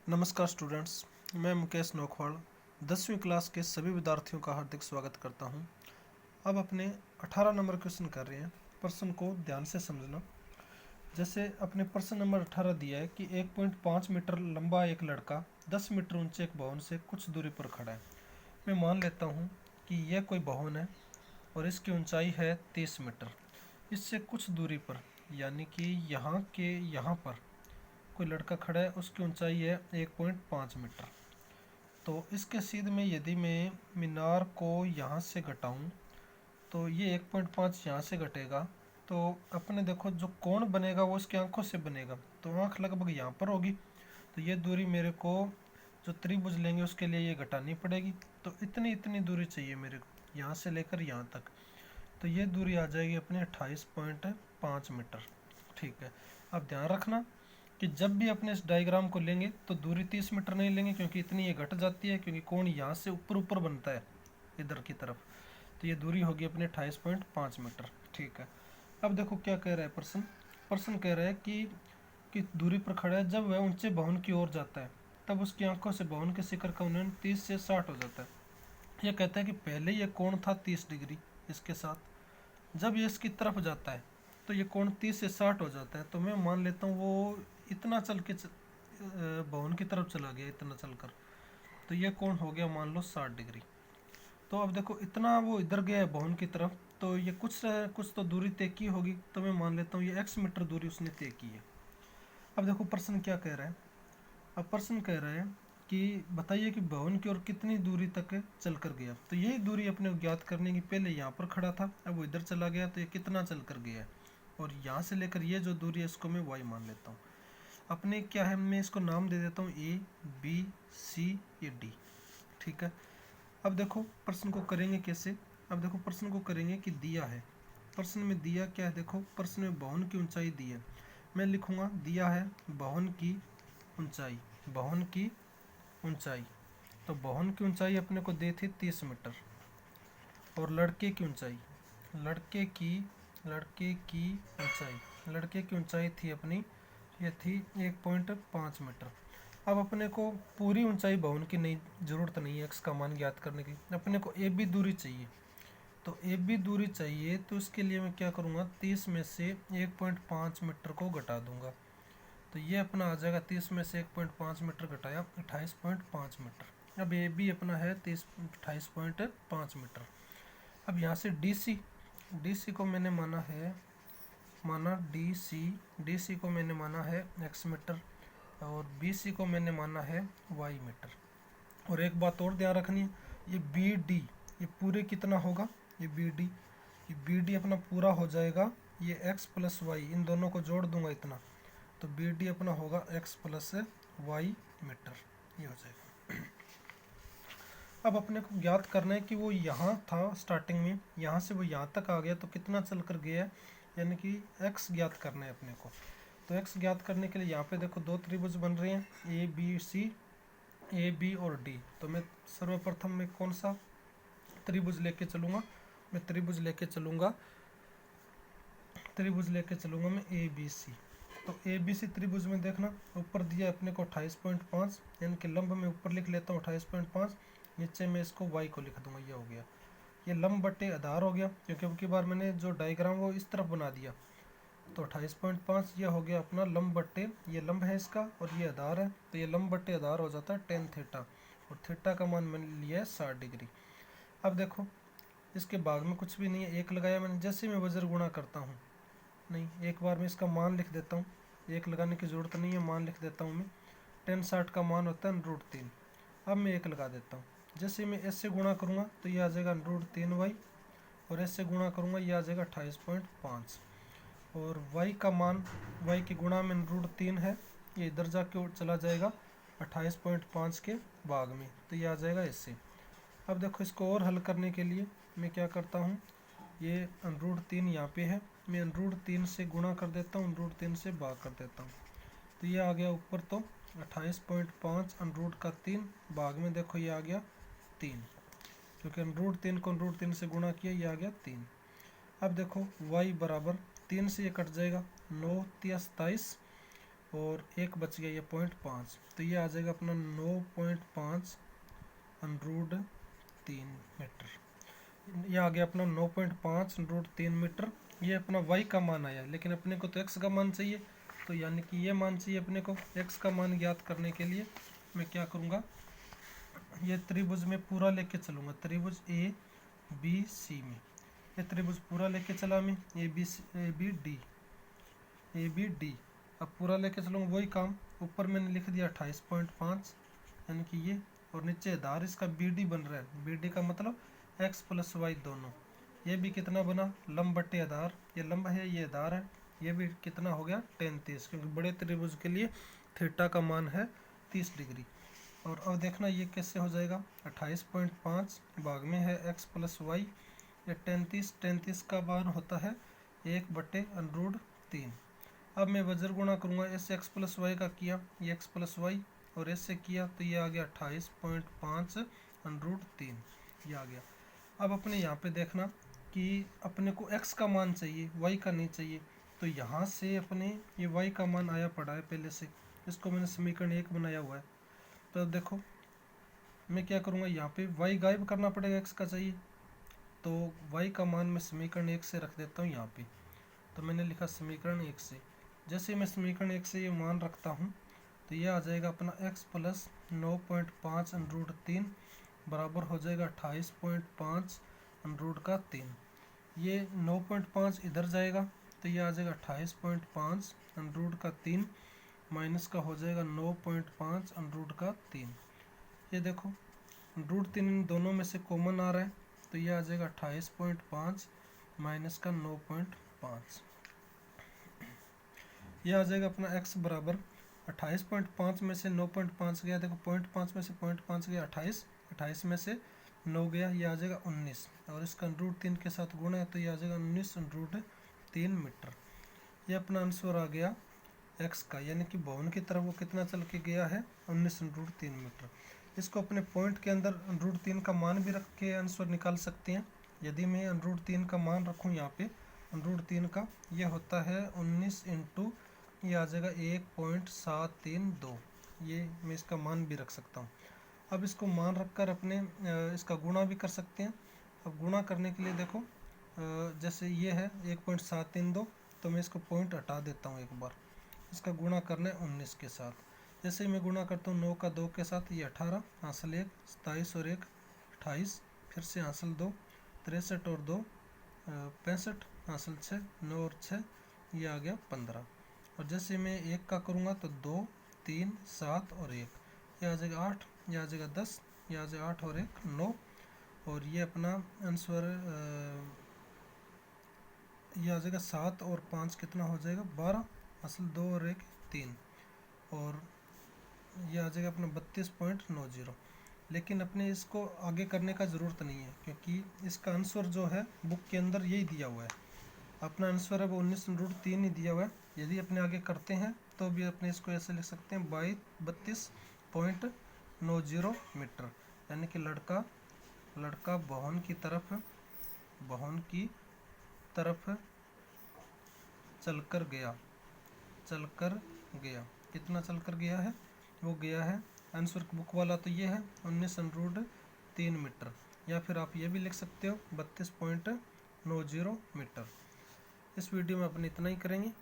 नमस्कार स्टूडेंट्स, मैं मुकेश नौखवाड़ 10वीं क्लास के सभी विद्यार्थियों का हार्दिक स्वागत करता हूं। अब अपने 18 नंबर क्वेश्चन कर रहे हैं। प्रश्न को ध्यान से समझना। जैसे अपने प्रश्न नंबर 18 दिया है कि 1.5 मीटर लंबा एक लड़का 10 मीटर ऊंचे एक भवन से कुछ दूरी पर खड़ा है। मैं मान लेता हूं कि यह कोई भवन है और इसकी ऊंचाई है 30 मीटर। इससे कुछ दूरी पर यानी कि यहाँ के यहाँ पर कोई लड़का खड़ा है, उसकी ऊंचाई है 1.5 मीटर। तो इसके सीध में यदि मैं मीनार को यहाँ से घटाऊँ तो ये 1.5 यहाँ से घटेगा। तो अपने देखो जो कोण बनेगा वो इसकी आंखों से बनेगा, तो आंख लगभग यहाँ पर होगी। तो ये दूरी मेरे को जो त्रिभुज लेंगे उसके लिए ये घटानी पड़ेगी। तो इतनी इतनी दूरी चाहिए मेरे को यहाँ से लेकर यहाँ तक। तो ये दूरी आ जाएगी अपने 28.5 मीटर। ठीक है। अब ध्यान रखना कि जब भी अपने इस डायग्राम को लेंगे तो दूरी 30 मीटर नहीं लेंगे, क्योंकि इतनी ये घट जाती है, क्योंकि कोण यहाँ से ऊपर ऊपर बनता है इधर की तरफ। तो ये दूरी होगी अपने 28.5 मीटर। ठीक है। अब देखो क्या कह रहा है प्रश्न। प्रश्न कह रहा है कि दूरी पर खड़ा है, जब वह ऊंचे भवन की ओर जाता है तब उसकी आंखों से भवन के शिखर का उन्नयन 30 से 60 हो जाता है। यह कहता है कि पहले यह कोण था 30 डिग्री इसके साथ, जब ये इसकी तरफ जाता है तो ये कोण 30 से 60 हो जाता है। तो मैं मान लेता हूँ वो इतना चल के भवन की तरफ चला गया, इतना चलकर। तो ये कोण हो गया मान लो 60 डिग्री। तो अब देखो इतना वो इधर गया है भवन की तरफ, तो ये कुछ तो दूरी तय की होगी। तो मैं मान लेता हूँ ये x मीटर दूरी उसने तय की है। अब देखो प्रश्न क्या कह रहा है। अब प्रश्न कह रहा है कि बताइए कि भवन की ओर कितनी दूरी तक चल कर गया। तो यही दूरी अपने को ज्ञात करने की, पहले यहाँ पर खड़ा था, अब वो इधर चला गया, तो ये कितना चल कर गया है। और यहाँ से लेकर ये जो दूरी है इसको मैं y मान लेता हूँ। अपने क्या है, मैं इसको नाम दे देता हूँ A B C या D। ठीक है। अब देखो प्रश्न को करेंगे कैसे। अब देखो प्रश्न को करेंगे कि दिया है, प्रश्न में दिया क्या है। देखो प्रश्न में भवन की ऊंचाई दी है। मैं लिखूंगा दिया है भवन की ऊंचाई, भवन की ऊंचाई। तो भवन की ऊंचाई अपने को दी थी 30 मीटर। और लड़के की ऊंचाई, लड़के की लड़के की ऊंचाई लड़के की ऊंचाई थी अपनी, ये थी 1.5 मीटर। अब अपने को पूरी ऊंचाई भवन की नहीं ज़रूरत नहीं है एक्स का मान ज्ञात करने की, अपने को ए बी दूरी चाहिए। तो ए बी दूरी चाहिए, तो इसके लिए मैं क्या करूँगा, 30 में से 1.5 मीटर को घटा दूंगा। तो ये अपना आ जाएगा 30 में से 1.5 मीटर घटाया 28.5 मीटर। अब ए बी अपना है 28.5 मीटर। अब यहाँ से डी सी को मैंने माना डी सी को मैंने माना है एक्स मीटर, और बी सी को मैंने माना है वाई मीटर। और एक बात और ध्यान रखनी है, ये बी डी ये पूरे कितना होगा, ये बी डी अपना पूरा हो जाएगा, ये एक्स प्लस वाई इन दोनों को जोड़ दूंगा इतना। तो बी डी अपना होगा एक्स प्लस वाई मीटर, ये हो जाएगा। अब अपने को ज्ञात करना है कि वो यहाँ था स्टार्टिंग में, यहाँ से वो यहाँ तक आ गया, तो कितना चल कर गया है, यानी कि x ज्ञात करना है अपने को। तो x ज्ञात करने के लिए यहाँ पे देखो दो त्रिभुज बन रहे हैं A B C, A B और डी। तो मैं सर्वप्रथम में कौन सा त्रिभुज लेके चलूँगा, मैं त्रिभुज लेके चलूँगा मैं ए बी सी। तो ए बी सी त्रिभुज में देखना ऊपर दिया अपने को 28.5, यानी कि लंब में ऊपर लिख लेता हूँ 28.5, नीचे में इसको y को लिख दूंगा, ये हो गया। ये लंब बटे आधार हो गया, क्योंकि अब की बार मैंने जो डायग्राम वो इस तरफ बना दिया। तो 28.5 ये हो गया अपना लंब बट्टे, ये लंब है इसका और ये आधार है, तो ये लंब बट्टे आधार हो जाता है टेन थीटा, और थीटा का मान मैंने लिया है 60 डिग्री। अब देखो इसके भाग में कुछ भी नहीं है, एक लगाया मैंने। जैसे मैं वज्र गुणा करता हूँ, नहीं एक बार मैं इसका मान लिख देता हूँ, एक लगाने की ज़रूरत नहीं है, मान लिख देता हूँ मैं। 1060 का मान होता है √3। अब मैं एक लगा देता हूँ। जैसे मैं ऐसे गुणा करूँगा तो ये आ जाएगा √3y, और ऐसे गुणा करूँगा ये आ जाएगा 28.5। और y का मान, y की गुणा में √3 है, ये इधर जाके चला जाएगा 28.5 के भाग में, तो ये आ जाएगा इससे। अब देखो इसको और हल करने के लिए मैं क्या करता हूँ, ये √3 यहाँ पे है, मैं √3 से गुणा कर देता हूँ, √3 से भाग कर देता हूँ। तो ये आ गया ऊपर तो 28.5 √3 भाग में देखो ये आ गया 3, क्योंकि √3 को √3 से गुणा किया, ये आ गया 3। अब देखो y बराबर 3 से ये कट जाएगा, 9 × 27, और एक बच गया ये 0.5, तो ये आ जाएगा अपना 9.5 अंडर 3 मीटर। ये आ गया अपना 9.5 अंडर 3 मीटर। ये अपना y का मान आया, लेकिन अपने को तो x का मान चाहिए, तो यानी कि ये मान चाहिए अपने को। x का मान ज्ञात करने के लिए मैं क्या करूँगा, ये त्रिभुज में पूरा लेके चलूँगा, त्रिभुज ए बी सी में। ये त्रिभुज पूरा लेके चला मैं, ए बी डी। अब पूरा लेके चलूँगा, वही काम ऊपर मैंने लिख दिया 28.5 यानी कि ये, और नीचे आधार इसका बी डी बन रहा है। बी डी का मतलब x प्लस वाई दोनों। ये भी कितना बना, लंब बटे आधार, ये लंब है ये आधार है, ये भी कितना हो गया 30, क्योंकि बड़े त्रिभुज के लिए थीटा का मान है 30 डिग्री। और अब देखना ये कैसे हो जाएगा, 28.5 भाग में है x प्लस वाई, ये 33 का मान होता है 1/√3। अब मैं वज्र गुणा करूँगा, ऐसे x प्लस वाई का किया, ये x प्लस वाई, और ऐसे किया तो ये आ गया 28.5√3, ये आ गया। अब अपने यहाँ पे देखना कि अपने को x का मान चाहिए, y का नहीं चाहिए, तो यहाँ से अपने ये y का मान आया पड़ा है पहले से, इसको मैंने समीकरण 1 बनाया हुआ है। तो अब देखो मैं क्या करूँगा, यहाँ पे y गायब करना पड़ेगा, x का चाहिए, तो y का मान मैं समीकरण 1 से रख देता हूँ यहाँ पे। तो मैंने लिखा समीकरण 1 से, जैसे मैं समीकरण 1 से ये मान रखता हूँ तो ये आ जाएगा अपना x प्लस 9.5√3 बराबर हो जाएगा 28.5√3। ये 9.5 इधर जाएगा तो ये आ जाएगा 28.5√3 माइनस का हो जाएगा 9.5√3। ये देखो √3 इन दोनों में से कॉमन आ रहा है, तो ये आ जाएगा 28.5 माइनस का 9.5। ये आ जाएगा अपना x बराबर 28.5 में से 9.5 गया, देखो 0.5 में से 0.5 गया 28, 28 में से 9 गया, ये आ जाएगा 19, और इसका √3 के साथ गुणा है तो ये आ जाएगा 19√3 मीटर। ये अपना आंसर आ गया x का, यानी कि भवन की तरफ वो कितना चल के गया है 19√3 मीटर। इसको अपने पॉइंट के अंदर √3 का मान भी रख के आंसर निकाल सकते हैं। यदि मैं √3 का मान रखूँ यहाँ पे, √3 का ये होता है 19 इंटू, ये आ जाएगा 1.732, ये मैं इसका मान भी रख सकता हूँ। अब इसको मान रखकर अपने इसका गुणा भी कर सकते हैं। अब गुणा करने के लिए देखो जैसे ये है 1.732, तो मैं इसको पॉइंट हटा देता हूँ एक बार, इसका गुणा करना है 19 के साथ। जैसे ही मैं गुणा करता हूँ 9 का 2 के साथ, ये 18, हासिल 1 27 और 1 28, फिर से हासिल 2 63 और 2 65, हासिल 6 9 और 6, ये आ गया 15। और जैसे मैं 1 का करूँगा तो 2 3 7 और 1, ये आ जाएगा 8, ये आ जाएगा 10, ये आ जाएगा 8 और 1 9, और ये अपना आंसर ये आ जाएगा 7 और 5 कितना हो जाएगा 12, हासिल 2 और 1 3, और ये आ जाएगा अपना 32.90। लेकिन अपने इसको आगे करने का ज़रूरत नहीं है, क्योंकि इसका आंसर जो है बुक के अंदर यही दिया हुआ है, अपना आंसर है वो 19√3 ही दिया हुआ है। यदि अपने आगे करते हैं तो भी अपने इसको ऐसे लिख सकते हैं 32.90 मीटर, यानी कि लड़का भवन की तरफ चलकर गया। कितना चलकर गया है, वो गया है, आंसर बुक वाला तो ये है 19√3 मीटर, या फिर आप ये भी लिख सकते हो 32.90 मीटर। इस वीडियो में अपन इतना ही करेंगे।